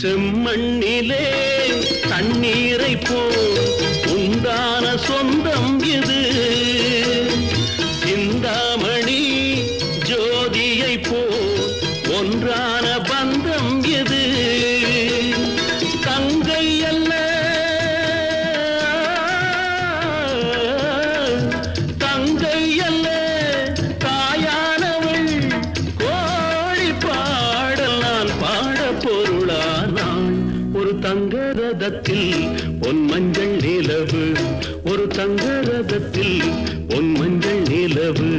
செம்மண்ணிலே தண்ணீரை போல் உண்டான சொந்தம் இது. சிந்தாமணி ஜோதியை போல் ஒன்றான பந்தம் இது. தங்கை அல்ல தங்கை அல்ல தாயானவள். கோழி பாடல் நான் பாட பொருளானாள். ஒரு தங்க ரதத்தில் பொன் மஞ்சள் நிலவு, ஒரு தங்க ரதத்தில் பொன் மஞ்சள் நிலவு.